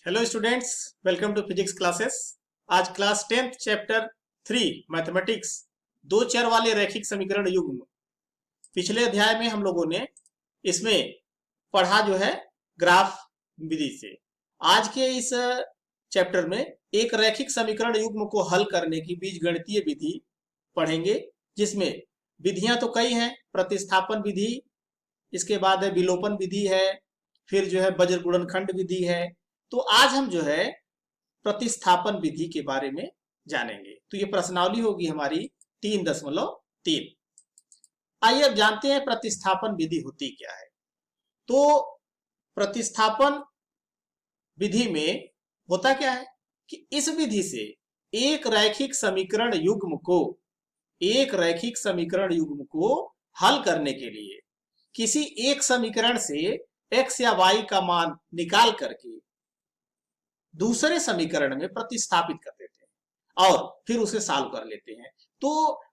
Hello students, welcome to physics classes. आज class 10th chapter 3 mathematics दो चर वाले रैखिक समीकरण युग्म। पिछले अध्याय में हम लोगों ने इसमें पढ़ा जो है ग्राफ विधि से। आज के इस चैप्टर में एक रैखिक समीकरण युग्म को हल करने की बीजगणितीय विधि पढ़ेंगे, जिसमें विधियां तो कई हैं। प्रतिस्थापन विधि, इसके बाद है विलोपन विधि है, फिर जो है वज्र गुणनखंड विधि है। तो आज हम जो है प्रतिस्थापन विधि के बारे में जानेंगे। तो ये प्रश्नावली होगी हमारी 3.3। आइए अब जानते हैं प्रतिस्थापन विधि होती क्या है। तो प्रतिस्थापन विधि में होता क्या है कि इस विधि से एक रैखिक समीकरण युग्म को हल करने के लिए किसी एक समीकरण से x या y का मान निकाल करके दूसरे समीकरण में प्रतिस्थापित कर देते हैं और फिर उसे सॉल्व कर लेते हैं। तो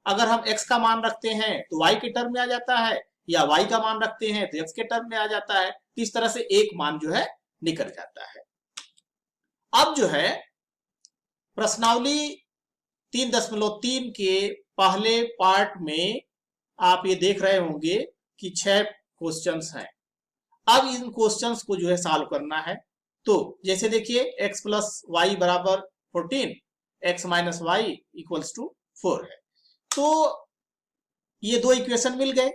अगर हम x का मान रखते हैं तो y के टर्म में आ जाता है, या y का मान रखते हैं तो x के टर्म में आ जाता है। तो इस तरह से एक मान जो है निकल जाता है। अब जो है प्रश्नावली 3.3 के पहले पार्ट में आप ये देख रहे होंगे कि 6 क्वेश्चंस हैं। अब इन क्वेश्चंस को जो है सॉल्व करना है। तो जैसे देखिए x प्लस वाई बराबर 14, x minus y equals to 4 है। तो ये दो इक्वेशन मिल गए।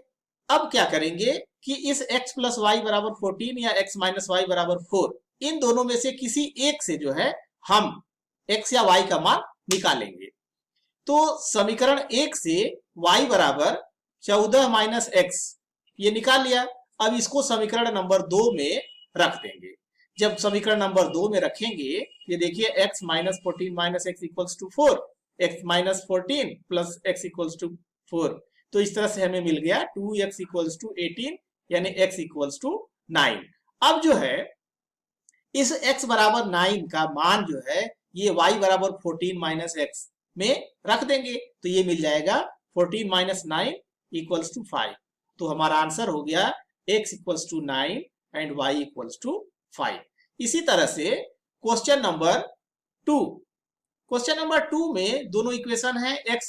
अब क्या करेंगे कि इस x प्लस वाई बराबर 14 या x माइनस वाई बराबर 4, इन दोनों में से किसी एक से जो है हम x या y का मान निकालेंगे। तो समीकरण 1 से y बराबर 14 माइनस एक्स ये निकाल लिया। अब इसको समीकरण नंबर 2 में रख देंगे। जब समीकरण नंबर 2 में रखेंगे, ये देखिए x minus 14 minus x equals to 4, x minus 14 plus x equals to 4। तो इस तरह से हमें मिल गया 2x इक्वल्स टू 18, यानी x इक्वल्स टू 9। अब जो है इस x बराबर 9 का मान जो है ये y बराबर 14 माइनस एक्स में रख देंगे। तो ये मिल जाएगा 14 माइनस 9 इक्वल्स टू 5। तो हमारा आंसर हो गया x equals to 9 and y equals to 5। इसी तरह से क्वेश्चन नंबर 2 में दोनों इक्वेशन है x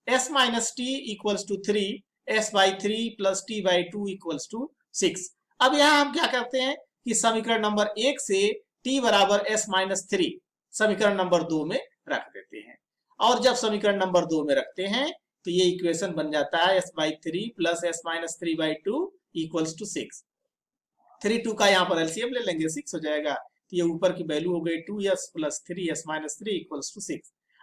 s minus t equals to 3, s by 3 plus t by 2 equals to 6। अब यहाँ हम क्या करते हैं कि समीकरण नंबर 1 से t बराबर s माइनस 3 समीकरण नंबर 2 में रख देते हैं। और जब समीकरण नंबर 2 में रखते हैं तो ये इक्वेशन बन जाता है s by 3 plus s minus 3 by 2 equals to 6। 3 2 का यहाँ पर एलसीएम ले लेंगे, 6 हो जाएगा। तो ये ऊपर की वैल्यू हो गई 2s plus 3s minus 3 equals to 6।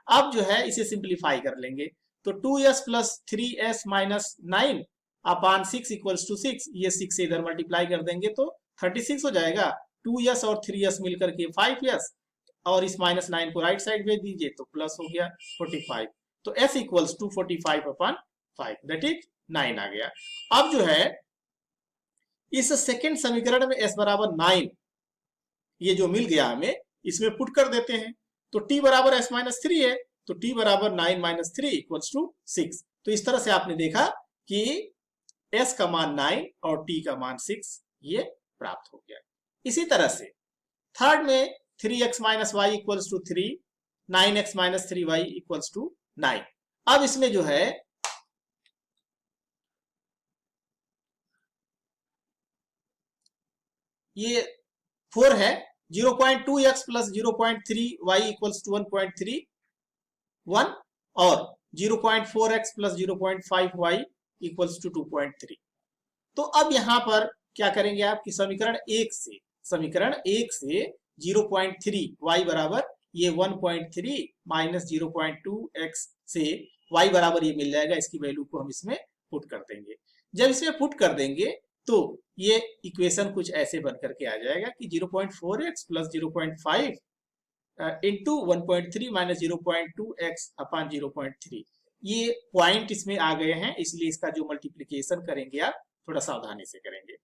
अब जो है इसे सिंप्लीफाई कर लेंगे। तो 2s plus 3s minus 9 upon 6 equals to 6। ये 6 से इधर मल्टीप्लाई कर देंगे तो 36 हो जाएगा। 2s और 3s मिलकर के 5s, और इस माइनस 9 को राइट साइड भेज दीजिए तो प्लस हो गया 45। तो s equals to 45 upon 5, that is 9 आ गया। अब जो है इस सेकेंड समीकरण में s बराबर 9 ये जो मिल गया हमें, इसमें पुट कर देते हैं। तो t बराबर s माइनस 3 है, तो t बराबर 9 माइनस 3 इक्वल्स टू 6। तो इस तरह से आपने देखा कि s का मान 9 और t का मान 6 ये प्राप्त हो गया। इसी तरह से थर्ड में 3x minus y equals to 3, 9x minus 3y equals to 9। अब इसमें जो है ये 4 है, 0.2x plus 0.3y equals to 1.31 और 0.4x plus 0.5y equals to 2.3। तो अब यहां पर क्या करेंगे आप कि समीकरण 1 से 0.3 y बराबर ये 1.3 माइनस 0.2x से y बराबर ये मिल जाएगा। इसकी वैल्यू को हम इसमें पुट कर देंगे। जब इसमें पुट कर देंगे तो ये इक्वेशन कुछ ऐसे बन करके आ जाएगा कि 0.4x plus 0.5 into 1.3 minus 0.2x अपान 0.3। ये पॉइंट इसमें आ गए हैं, इसलिए इसका जो मल्टीप्लीकेशन करेंगे आप थोड़ा सावधानी से करेंगे।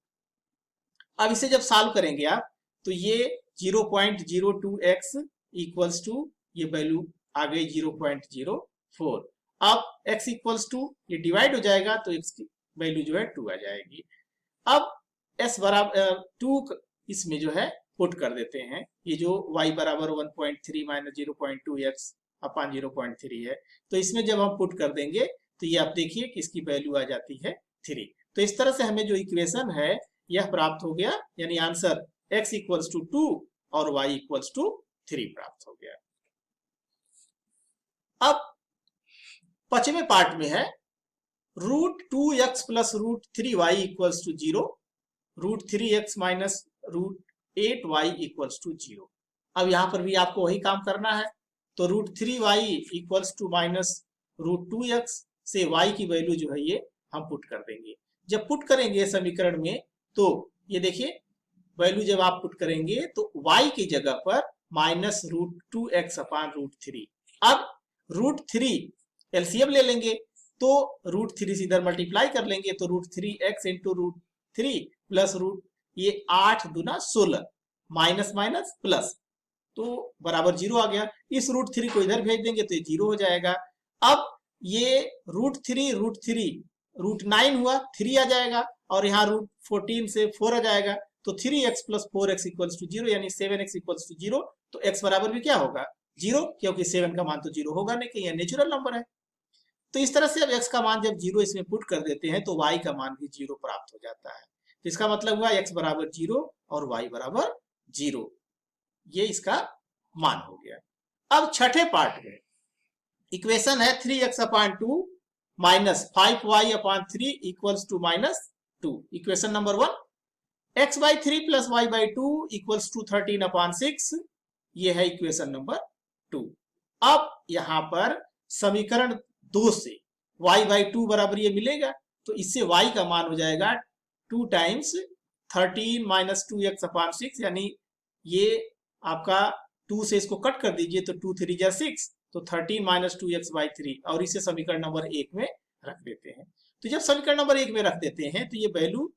अब इसे जब सॉल्व करेंगे आप तो ये 0.02x इक्वल्स टू ये वैल्यू आ गई 0.04। अब x इक्वल्स टू ये डिवाइड हो जाएगा तो x की वैल्यू जो है 2 आ जाएगी। अब s बराबर 2 इसमें जो है पुट कर देते हैं। ये जो y बराबर 1.3 माइनस 0.2 x अपान 0.3 है, तो इसमें जब हम पुट कर देंगे तो ये आप देखिए कि इसकी वैल्यू आ जाती है 3। तो इस तरह से हमें जो इक्वेशन है यह प्राप्त हो गया, यानी आंसर x इक्वल्स टू 2 और y इक्वल्स टू 3 प्राप्त हो गया। अब 5वें पार्ट में है √2x plus √3y equals to 0, √3x minus √8y equals to 0। अब यहां पर भी आपको वही काम करना है। तो √3y equals to minus √2x से y की वैल्यू जो है ये हम पुट कर देंगे। जब पुट करेंगे समीकरण में तो ये देखिए वैल्यू जब आप पुट करेंगे तो y की जगह पर माइनस √2x अपान √3। अब √3 एलसीएम ले लेंगे तो √3 से इधर मल्टीप्लाई कर लेंगे तो √3x इंटू √3 प्लस ये 8 दूना 16 माइनस माइनस प्लस तो बराबर 0 आ गया। इस √3 को इधर भेज देंगे तो ये 0 हो जाएगा। अब ये √3 √9 हुआ 3 आ जाएगा और यहाँ √14 से 4 आ जाएगा तो 3x plus 4x equals to 0, यानी 7x इक्वल्स टू 0। तो x बराबर भी क्या होगा 0, क्योंकि 7 का मान तो 0 होगा नहीं कि यह नेचुरल नंबर है। तो इस तरह से अब x का मान जब 0 इसमें पुट कर देते हैं तो y का मान भी 0 प्राप्त हो जाता है। तो इसका मतलब हुआ x बराबर 0 और y बराबर 0, ये इसका मान हो गया। अब छठे पार्ट में इक्वेशन है 3x upon 2 minus 5y upon 3 equals to minus 2। Equation number 1, x by 3 plus y by 2 equals to 13 upon 6, ये है इक्वेशन नंबर 2। अब यहां पर समीकरण 2 से y बाई 2 बराबर ये मिलेगा तो इससे y का मान हो जाएगा 2 टाइम्स 13 माइनस 2x अपान 6, यानी ये आपका 2 से इसको कट कर दीजिए तो 2 3 जा 6, तो 13 माइनस 2x बाई 3 और इसे समीकरण नंबर 1 में रख देते हैं। तो जब समीकरण नंबर 1 में रख देते हैं तो ये वैल्यू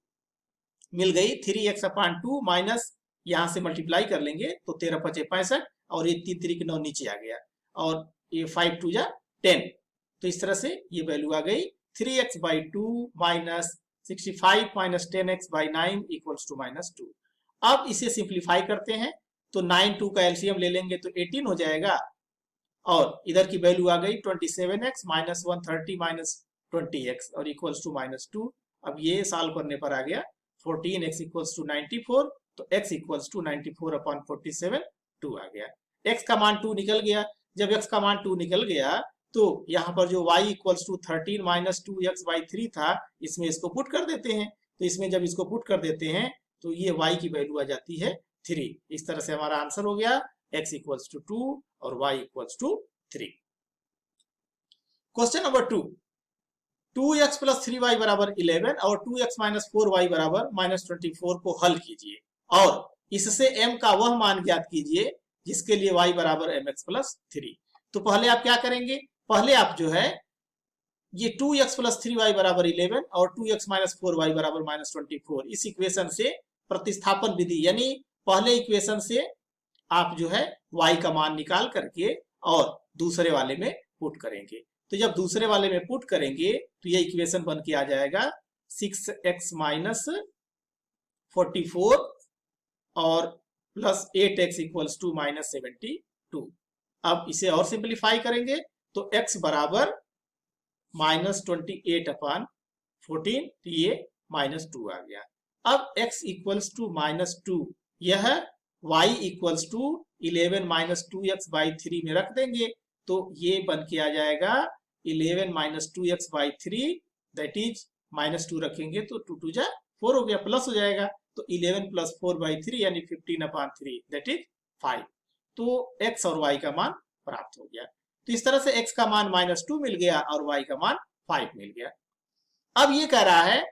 मिल गई 3x अपान 2 माइनस यहां से मल्टीप्लाई कर लेंगे तो 13 5 65 और ये 3 3 9 नीचे आ गया और ये 5 2 जा 10। तो इस तरह से ये वैल्यू आ गई 3x by 2 minus 65 minus 10x by 9 equals to minus 2। अब इसे सिंप्लीफाई करते हैं तो 9 2 का एलसीएम ले लेंगे तो 18 हो जाएगा और इधर की वैल्यू आ गई 27x माइनस 130 माइनस 20x और इक्वल्स टू माइनस 2। अब ये सॉल्व करने पर आ गया 14x इक्वल्स टू 94, तो x इक्वल्स टू 94 अपॉन 47 2 आ गया। x का मान 2 निकल गया। जब x का मान 2 निकल गया तो यहाँ पर जो y equals to 13 minus 2x by 3 था, इसमें इसको पुट कर देते हैं। तो इसमें जब इसको पुट कर देते हैं तो ये y की वैल्यू आ जाती है 3। इस तरह से हमारा आंसर हो गया x इक्वल्स टू 2 और y equals to 3। Question number 2, 2x plus 3y बराबर 11 और 2x माइनस 4y बराबर माइनस 24 को हल कीजिए और इससे m का वह मान ज्ञात कीजिए जिसके लिए y बराबर mx प्लस 3। तो पहले आप क्या करेंगे, पहले आप जो है ये 2x प्लस 3y बराबर 11 और 2x माइनस 4y बराबर माइनस 24 इस इक्वेशन से प्रतिस्थापन विधि, यानी पहले इक्वेशन से आप जो है y का मान निकाल करके और दूसरे वाले में पुट करेंगे। तो जब दूसरे वाले में पुट करेंगे तो ये इक्वेशन बन के आ जाएगा 6x माइनस 44 और plus 8x equals to minus 72। अब इसे और सिंप्लीफाई करेंगे तो x बराबर माइनस 28 अपान 14, तो ये माइनस 2 आ गया। अब x इक्वल्स टू माइनस 2, यह y equals to 11 minus 2x by 3 में रख देंगे तो ये बन के आ जाएगा 11 minus 2x by 3, that is minus 2 रखेंगे तो 2 2 जा 4 हो गया, प्लस हो जाएगा तो 11 प्लस 4 बाई 3 यानी 15 अपान 3 दैट इज 5। तो x और y का मान प्राप्त हो गया। तो इस तरह से x का मान माइनस 2 मिल गया और y का मान 5 मिल गया। अब ये कह रहा है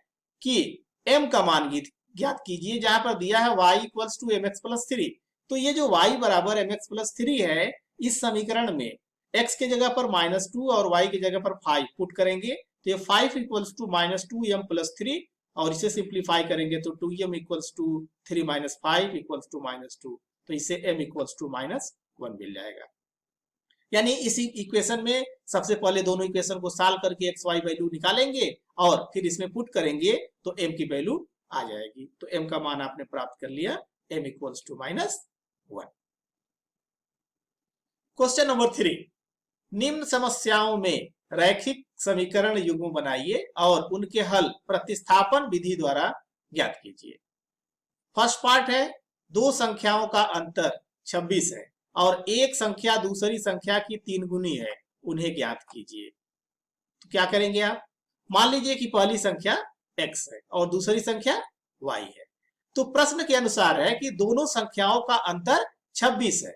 कि m का मान ज्ञात कीजिए, जहां पर दिया है y equals to mx plus 3। तो ये जो y बराबर mx प्लस 3 है, इस समीकरण में x के जगह पर माइनस 2 और y की जगह पर 5 पुट करेंगे तो ये 5 equals to minus 2m plus 3 और इसे सिंप्लीफाई करेंगे तो 2m equals to 3 minus 5 equals to minus 2, तो इससे m इक्वल्स टू माइनस 1 मिल जाएगा। यानी इसी इक्वेशन में सबसे पहले दोनों इक्वेशन को सॉल्व करके एक्स वाई वैल्यू निकालेंगे और फिर इसमें पुट करेंगे तो m की वैल्यू आ जाएगी। तो m का मान आपने प्राप्त कर लिया m equals to -1। Question number 3, निम्न समस्याओं में रैखिक समीकरण युग्म बनाइए और उनके हल प्रतिस्थापन विधि द्वारा ज्ञात कीजिए। फर्स्ट पार्ट है, दो संख्याओं का अंतर 26 है और एक संख्या दूसरी संख्या की 3 गुनी है, उन्हें ज्ञात कीजिए। तो क्या करेंगे आप, मान लीजिए कि पहली संख्या x है और दूसरी संख्या y है। तो प्रश्न के अनुसार है कि दोनों संख्याओं का अंतर 26 है,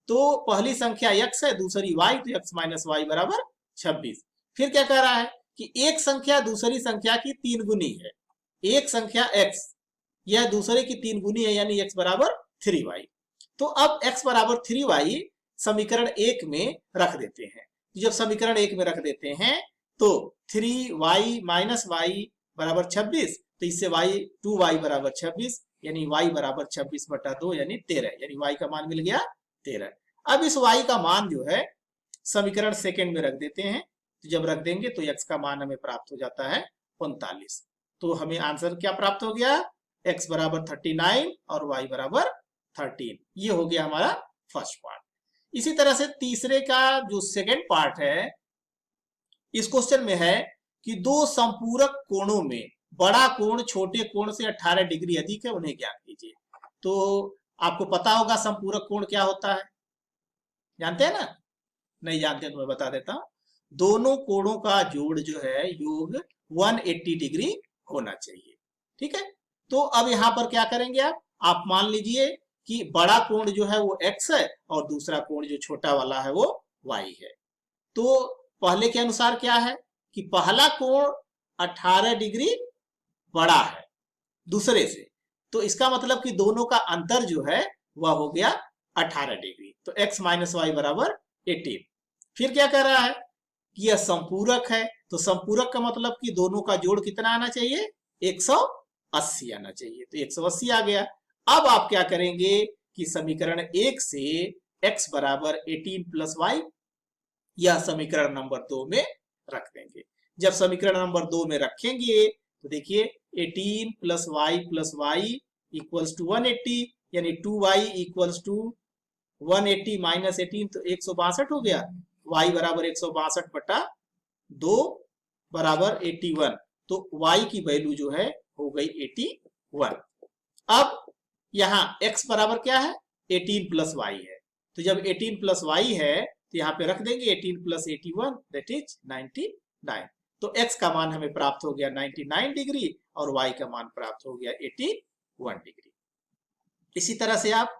तो पहली संख्या x है, दूसरी y, तो x माइनस वाई बराबर 26। फिर क्या कह रहा है कि एक संख्या दूसरी संख्या की 3 गुनी है, एक संख्या x यह दूसरे की 3 गुनी है, यानी x बराबर 3y। तो अब x बराबर 3y समीकरण 1 में रख देते हैं। जब समीकरण 1 में रख देते हैं तो 3y माइनस वाई बराबर 26, तो इससे 2y बराबर 26, यानी y बराबर 26/2 यानी 13, यानी y का मान मिल गया 13। अब इस y का मान जो है समीकरण सेकंड में रख देते हैं, तो जब रख देंगे तो x का मान हमें प्राप्त हो जाता है 39। तो हमें आंसर क्या प्राप्त हो गया, x बराबर 39 और y बराबर 13। ये हो गया हमारा फर्स्ट पार्ट। इसी तरह से तीसरे का जो सेकंड पार्ट है, इस क्वेश्चन में है कि दो संपूरक कोणों में बड़ा कोण छोटे कोण से 18 डिग्री अधिक है, उन्हें ज्ञात कीजिए। तो आपको पता होगा संपूरक कोण क्या होता है, जानते हैं ना? नहीं जानते तो मैं बता देता हूं। दोनों कोणों का जोड़ जो है योग 180 डिग्री होना चाहिए, ठीक है। तो अब यहां पर क्या करेंगे आप मान लीजिए कि बड़ा कोण जो है वो x है और दूसरा कोण जो छोटा वाला है वो y है। तो पहले के अनुसार क्या है कि पहला कोण 18 डिग्री बड़ा है दूसरे से, तो इसका मतलब कि दोनों का अंतर जो है वह हो गया 18 डिग्री। तो x माइनस वाई बराबर 18। फिर क्या कर रहा है कि यह संपूरक है, तो संपूरक का मतलब कि दोनों का जोड़ कितना आना चाहिए, 180 आना चाहिए। तो 180 आ गया। अब आप क्या करेंगे कि समीकरण 1 से x बराबर 18 प्लस वाई यह समीकरण नंबर 2 में रख देंगे। जब समीकरण नंबर 2 में रखेंगे तो देखिए 18 प्लस वाई इक्वल्स टू 180, यानी 2y इक्वल्स टू 180 माइनस 18, तो 162 हो गया। y बराबर 162/2 बराबर 81, तो y की वैल्यू जो है हो गई 81। अब यहाँ x बराबर क्या है, 18 प्लस वाई है। तो जब 18 प्लस वाई है तो यहाँ पे रख देंगे 18 प्लस 81 दैट इज 99। तो x का मान हमें प्राप्त हो गया 99 डिग्री और y का मान प्राप्त हो गया 81 डिग्री। इसी तरह से आप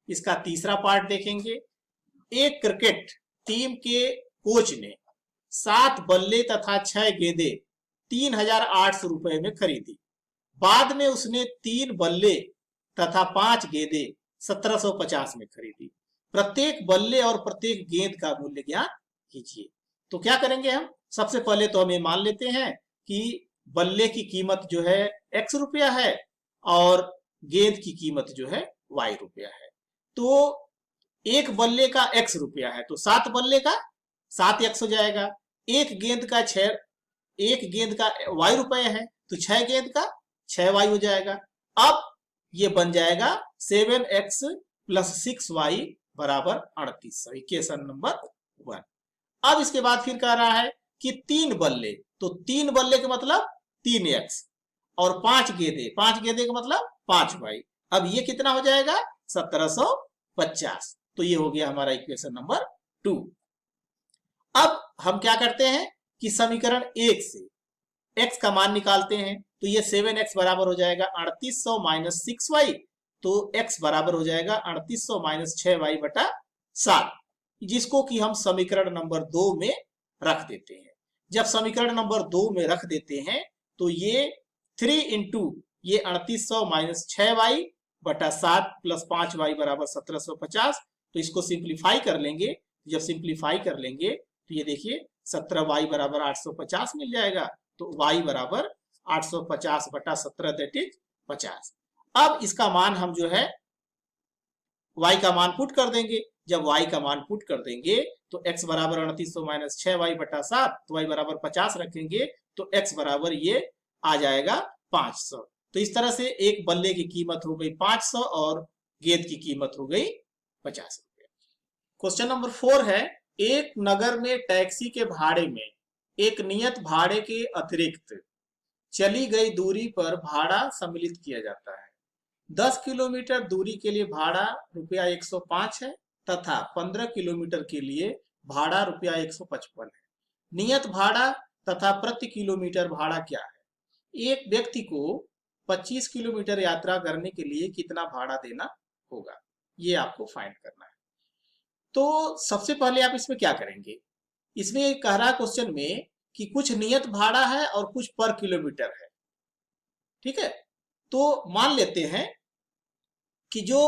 इसका तीसरा पार्ट देखेंगे। एक क्रिकेट टीम के कोच ने 7 बल्ले तथा 6 गेंदें 3800 रुपए में खरीदी। बाद में उसने 3 बल्ले तथा 5 गेंदें 1750 में खरीदी। प्रत्येक बल्ले और प्रत्येक गेंद का मूल्य ज्ञात कीजिए। तो क्या करेंगे हम, सबसे पहले तो हम ये मान लेते हैं कि बल्ले की कीमत जो है x रुपया है और गेंद की कीमत जो है y रुपया है। तो एक बल्ले का x रुपया है तो 7 बल्ले का 7x हो जाएगा। एक गेंद का y रुपया है तो 6 गेंद का 6y हो जाएगा। अब ये बन जाएगा 7x प्लस 6y बराबर 38। Equation number 1। अब इसके बाद फिर कह रहा है कि 3 बल्ले, तो 3 बल्ले का मतलब 3x और 5 गेंदे का मतलब 5y। अब ये कितना हो जाएगा 1750। तो ये हो गया हमारा इक्वेशन नंबर 2। अब हम क्या करते हैं कि समीकरण 1 से x का मान निकालते हैं। तो ये 7x बराबर हो जाएगा 3800 माइनस 6y, तो x बराबर हो जाएगा 3800 माइनस 6y बटा 7, जिसको कि हम समीकरण नंबर 2 में रख देते हैं। जब समीकरण नंबर 2 में रख देते हैं तो ये 3 इंटू ये 3800 माइनस 6y बटा 7 प्लस 5y बराबर 1750। तो इसको सिंप्लीफाई कर लेंगे। जब सिंप्लीफाई कर लेंगे तो ये देखिए 17y बराबर 850 मिल जाएगा। तो y बराबर 850 बटा 17 दैट इज 50। अब इसका मान हम जो है y का मान पुट कर देंगे। जब y का मान पुट कर देंगे तो x बराबर 3800 माइनस 6y बटा 7, तो y बराबर 50 रखेंगे तो x बराबर ये आ जाएगा 500। तो इस तरह से एक बल्ले की कीमत हो गई 500 और गेंद की कीमत हो गई 50 रुपये। क्वेश्चन नंबर 4 है, एक नगर में टैक्सी के भाड़े में एक नियत भाड़े के अतिरिक्त चली गई दूरी पर भाड़ा सम्मिलित किया जाता है। 10 किलोमीटर दूरी के लिए भाड़ा रुपया 105 है तथा 15 किलोमीटर के लिए भाड़ा रुपया 155 है। नियत भाड़ा तथा प्रति किलोमीटर भाड़ा क्या है? एक व्यक्ति को 25 किलोमीटर यात्रा करने के लिए कितना भाड़ा देना होगा, ये आपको फाइंड करना है। तो सबसे पहले आप इसमें क्या करेंगे, इसमें कह रहा क्वेश्चन में कि कुछ नियत भाड़ा है और कुछ पर किलोमीटर है, ठीक है। तो मान लेते हैं कि जो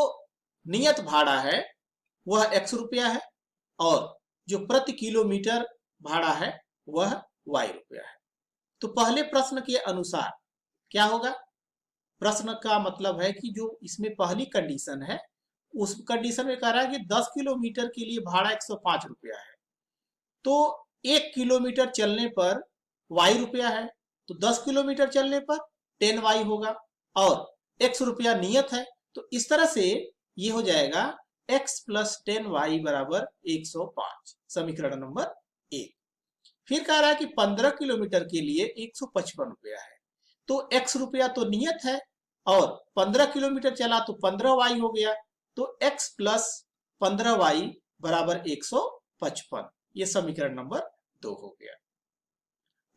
नियत भाड़ा है वह x रुपया है और जो प्रति किलोमीटर भाड़ा है वह y रुपया है। तो पहले प्रश्न के अनुसार क्या होगा, प्रश्न का मतलब है कि जो इसमें पहली कंडीशन है उस कंडीशन में कह रहा है कि 10 किलोमीटर के लिए भाड़ा 105 रुपया है, तो 1 किलोमीटर चलने पर y रुपया है, तो 10 किलोमीटर चलने पर 10y होगा और x रुपया नियत है। तो इस तरह से ये हो जाएगा x प्लस 10y बराबर 105, समीकरण नंबर 1। फिर कह रहा है कि 15 किलोमीटर के लिए 155 रुपया है, तो x रुपया तो नियत है और 15 किलोमीटर चला तो 15y हो गया, तो x प्लस 15y बराबर 155, ये समीकरण नंबर 2 हो गया।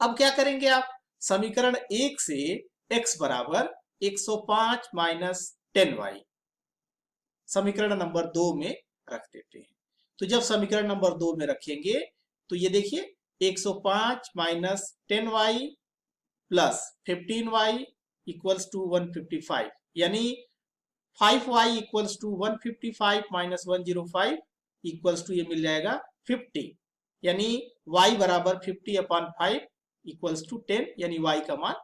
अब क्या करेंगे आप, समीकरण 1 से x बराबर 105 माइनस 10y समीकरण नंबर 2 में रख देते हैं। तो जब समीकरण नंबर 2 में रखेंगे तो ये देखिए 105 minus 10y plus 15y equals to 155, यानी 5y equals to 155 minus 105 equals to ये मिल जाएगा 50, यानी y बराबर 50 अपॉन 5 इक्वल्स टू 10, यानी y का मान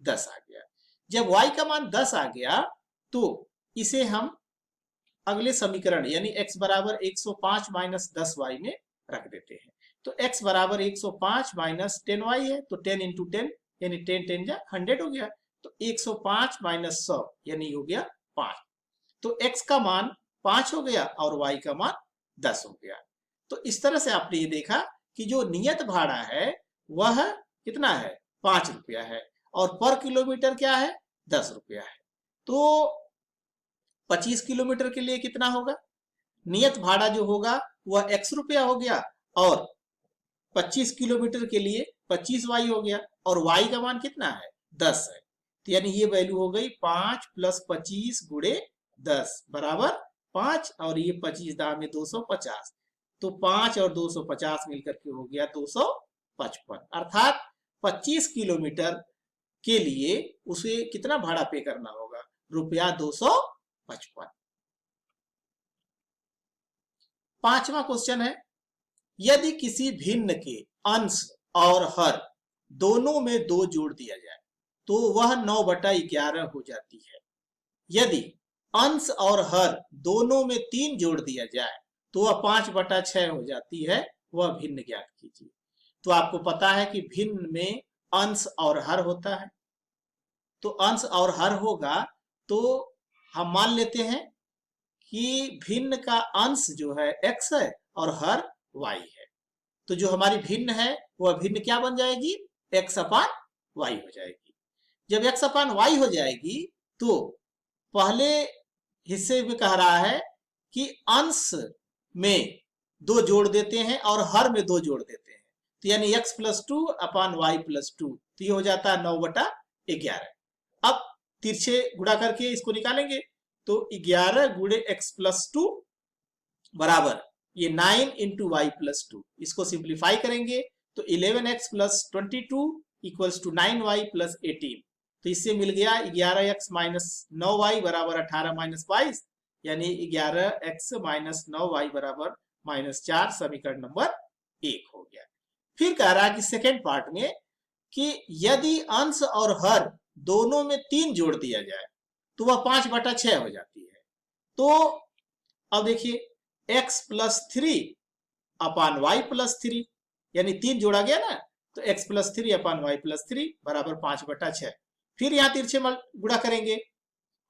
10 आ गया। जब y का मान 10 आ गया तो इसे हम अगले समीकरण यानी x बराबर 105 माइनस 10y में रख देते हैं। तो x बराबर 105 माइनस 10y है, तो 10 इंटू 10 यानी 10 10 जा 100 हो गया, तो 105 माइनस 100 यानी हो गया 5, तो x का मान 5 हो गया और y का मान 10 हो गया। तो इस तरह से आपने ये देखा कि जो नियत भाड़ा है वह कितना है 5 रुपया है और पर किलोमीटर क्या है 10 रुपया है। तो 25 किलोमीटर के लिए कितना होगा, नियत भाड़ा जो होगा वह x रुपया हो गया और 25 किलोमीटर के लिए 25y हो गया और y का मान कितना है 10 है, तो यानी ये वैल्यू हो गई 5 प्लस 25 गुणे 10 बराबर 5 और ये 25 दाम में 250, तो 5 और 250 मिलकर के हो गया 255, अर्थात 25 किलोमीटर के लिए उसे कितना भाड़ा पे करना होगा, रुपया 255। पांचवा क्वेश्चन है, यदि किसी भिन्न के अंश और हर दोनों में 2 जोड़ दिया जाए तो वह 9/11 हो जाती है। यदि अंश और हर दोनों में 3 जोड़ दिया जाए तो वह 5/6 हो जाती है, वह भिन्न ज्ञात कीजिए। तो आपको पता है कि भिन्न में अंश और हर होता है, तो अंश और हर होगा तो हम मान लेते हैं कि भिन्न का अंश जो है x है और हर y है, तो जो हमारी भिन्न है वह भिन्न क्या बन जाएगी x अपान y हो जाएगी। जब x अपान y हो जाएगी तो पहले हिस्से में कह रहा है कि अंश में 2 जोड़ देते हैं और हर में 2 जोड़ देते हैं, तो यानी x प्लस 2 अपान y प्लस 2, तो ये हो जाता है 9/11। अब तिरछे गुणा करके इसको निकालेंगे तो 11 गुणे x प्लस 2 बराबर ये 9 इंटू वाई प्लस 2, इसको सिंप्लीफाई करेंगे तो 11x plus 22 equals to 9y plus 18, तो इससे मिल गया 11x माइनस 9y बराबर 18 माइनस 22, यानी 11x माइनस 9y बराबर -4, समीकरण नंबर 1 हो गया। फिर कह रहा है कि सेकेंड पार्ट में कि यदि अंश और हर दोनों में 3 जोड़ दिया जाए तो वह 5/6 हो जाती है। तो अब देखिए x plus 3 upon y plus 3, यानी 3 जोड़ा गया ना, तो x plus 3 upon y plus 3 बराबर 5/6। फिर यहाँ तिरछे गुणा करेंगे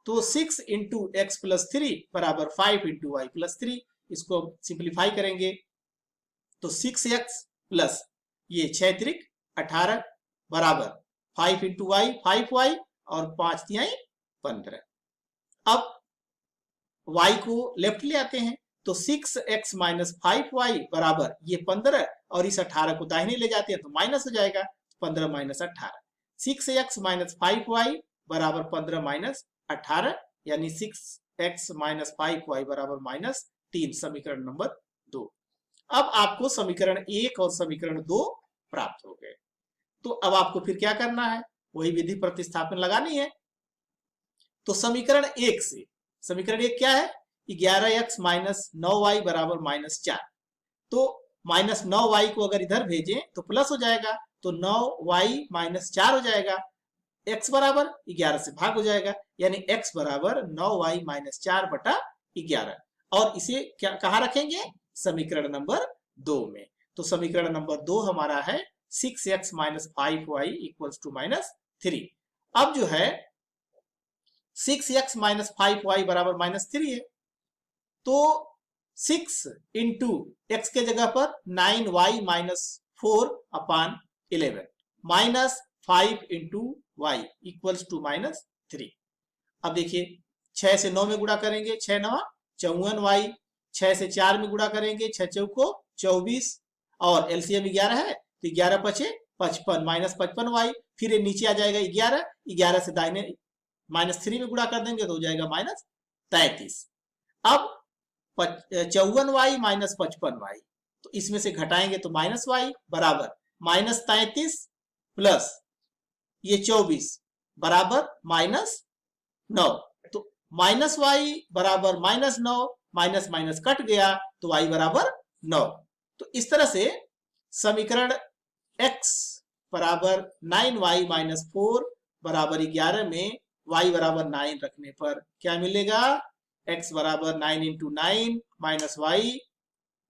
तो 6 इंटू एक्स प्लस 3 बराबर 5 इंटू वाई प्लस 3। इसको सिंप्लीफाई करेंगे तो 6x प्लस ये 6 त्रिक 18 बराबर 5 इंटू वाई 5y और 5 तिहाई 15। अब y को लेफ्ट ले आते हैं तो 6x माइनस 5y बराबर ये 15 और इस 18 को दाहिने ले जाते हैं तो माइनस हो जाएगा 15 माइनस 18। 6x माइनस 5y बराबर 15 माइनस 18 यानी 6x माइनस 5y बराबर माइनस 3, समीकरण नंबर 2। अब आपको समीकरण 1 और समीकरण 2 प्राप्त हो गए। तो अब आपको फिर क्या करना है, वही विधि प्रतिस्थापन लगानी है। तो समीकरण 1 से, समीकरण 1 क्या है, 11x माइनस 9y बराबर माइनस 4। तो माइनस 9y को अगर इधर भेजें तो प्लस हो जाएगा, तो 9y माइनस 4 हो जाएगा। x बराबर 11 से भाग हो जाएगा, यानी x बराबर 9y माइनस 4 बटा 11। और इसे क्या कहाँ रखेंगे, समीकरण नंबर 2 में। तो समीकरण नंबर 2 हमारा है 6x minus 5y equals to minus 3। अब जो है 6x माइनस 5y बराबर माइनस 3 है, तो 6 इंटू एक्स के जगह पर 9y minus 4 upon 11 minus 5 into y equals to minus 3। अब देखिए 6 से 9 में गुणा करेंगे, 6 9 54y, 6 से 4 में गुणा करेंगे, 6 चौको 24 और एलसीएम 11 है तो 11 पचे 55 माइनस 55y, फिर ये नीचे आ जाएगा 11, 11 से दाहिने माइनस 3 में गुणा कर देंगे तो हो जाएगा माइनस 33। अब 54y माइनस 55y, तो इसमें से घटाएंगे तो माइनस y बराबर माइनस 33 प्लस ये 24 बराबर माइनस 9। तो माइनस y बराबर माइनस 9, माइनस माइनस कट गया तो y बराबर 9। तो इस तरह से समीकरण x बराबर 9y माइनस 4 बराबर 11 में y बराबर 9 रखने पर क्या मिलेगा, x बराबर 9 इंटू 9 माइनस वाई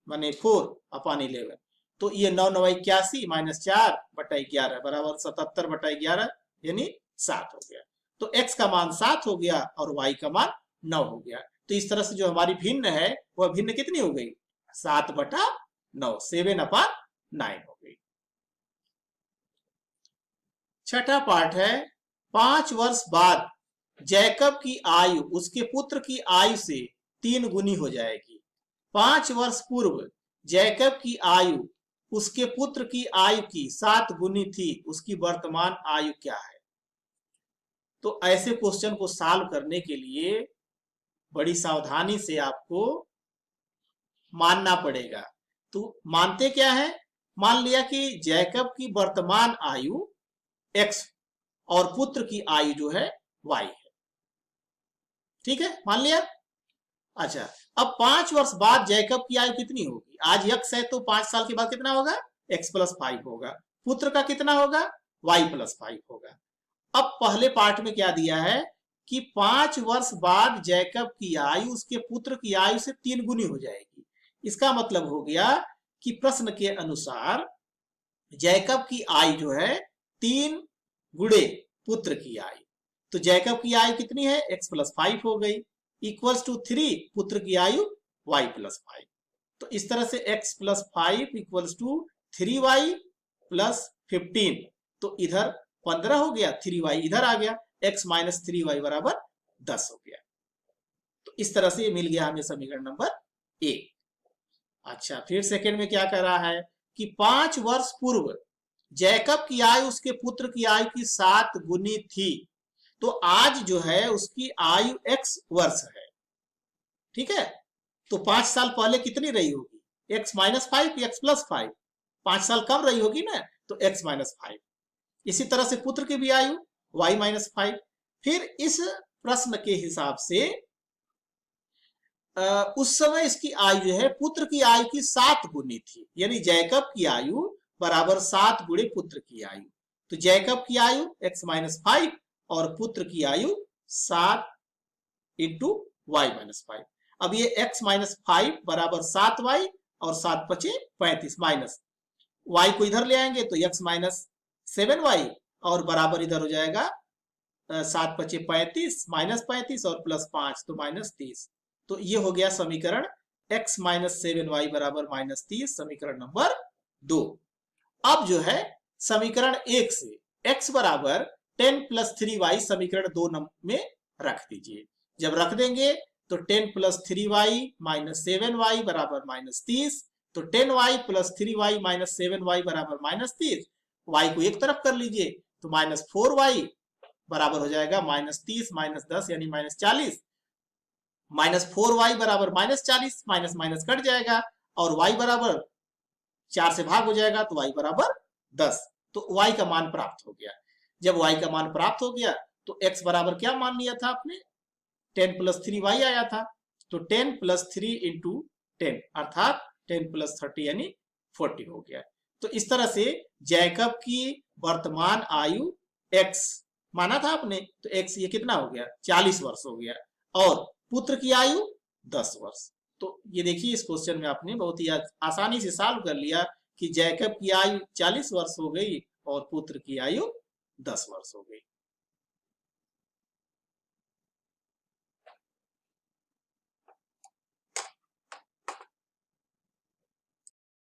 माने 4 अपान 11। तो ये 9 9 81 माइनस 4 बटा 11 बराबर 77 बटा 11 यानी 7 हो गया। तो x का मान 7 हो गया और y का मान 9 हो गया। तो इस तरह से जो हमारी भिन्न है वह भिन्न कितनी हो गई, 7 बटा 9, 7 अपान 9 हो गई। छठा पार्ट है, 5 वर्ष बाद जैकब की आयु उसके पुत्र की आयु से 3 गुनी हो जाएगी। 5 वर्ष पूर्व जैकब की आयु उसके पुत्र की आयु की 7 गुनी थी, उसकी वर्तमान आयु क्या है। तो ऐसे क्वेश्चन को सॉल्व करने के लिए बड़ी सावधानी से आपको मानना पड़ेगा। तो मानते क्या है, मान लिया कि जैकब की वर्तमान आयु x और पुत्र की आयु जो है y है, ठीक है, मान लिया। अच्छा, अब 5 वर्ष बाद जैकब की आयु कितनी होगी, आज x है तो 5 साल के बाद कितना होगा, x प्लस 5 होगा, पुत्र का कितना होगा, y प्लस 5 होगा। अब पहले पार्ट में क्या दिया है कि 5 वर्ष बाद जैकब की आयु उसके पुत्र की आयु से 3 गुनी हो जाएगी। इसका मतलब हो गया कि प्रश्न के अनुसार जैकब की आयु जो है 3 गुणे पुत्र की आयु। तो जैकब की आयु कितनी है, x प्लस 5 हो गई, इक्वल्स टू 3 पुत्र की आयु y प्लस 5। तो इस तरह से x plus 5 equals to 3y plus 15। तो इधर 15 हो गया, 3y इधर आ गया, x माइनस 3y बराबर 10 हो गया। तो इस तरह से मिल गया हमें समीकरण नंबर 1। अच्छा, फिर सेकंड में क्या कर रहा है कि 5 वर्ष पूर्व जैकब की आयु उसके पुत्र की आयु की 7 गुनी थी। तो आज जो है उसकी आयु x वर्ष है, ठीक है। तो 5 साल पहले कितनी रही होगी, x माइनस 5 x प्लस 5, 5 साल कम रही होगी ना, तो x माइनस 5। इसी तरह से पुत्र की भी आयु y माइनस 5। फिर इस प्रश्न के हिसाब से उस समय इसकी आयु जो है पुत्र की आयु की 7 गुनी थी, यानी जैकब की आयु बराबर 7 गुणे पुत्र की आयु। तो जैकब की आयु x माइनस 5 और पुत्र की आयु 7 इंटू वाई माइनस 5। अब ये x माइनस 5 बराबर 7y और 7 पचे 35 माइनस y को इधर ले आएंगे तो x माइनस 7y और बराबर इधर हो जाएगा 7 पचे 35 -35 और +5 तो -30। तो ये हो गया समीकरण x - 7y बराबर -30, समीकरण नंबर 2। अब जो है समीकरण 1 से x बराबर 10 + 3y समीकरण 2 में रख दीजिए। जब रख देंगे तो 10 + 3y - 7y बराबर -30, तो 10y + 3y - 7y बराबर -30। y को एक तरफ कर लीजिए तो -4y बराबर हो जाएगा -30 - 10 यानी -40। -4y बराबर -40, माइनस माइनस कट जाएगा और y बराबर 4 से भाग हो जाएगा तो y बराबर 10। तो y का मान प्राप्त हो गया। जब y का मान प्राप्त हो गया तो x बराबर क्या मान लिया था आपने, 10 + 3y आया था। तो 10 + 3 × 10 अर्थात 10 + 30 यानी 40 हो गया। तो इस तरह से जैकब की वर्तमान आयु x माना था आपने, तो x ये कितना हो गया, 40 वर्ष हो गया, और पुत्र की आयु 10 वर्ष। तो ये देखिए इस क्वेश्चन में आपने बहुत ही आसानी से सॉल्व कर लिया कि जैकब की आयु 40 वर्ष हो गई और पुत्र की आयु 10 वर्ष हो गई।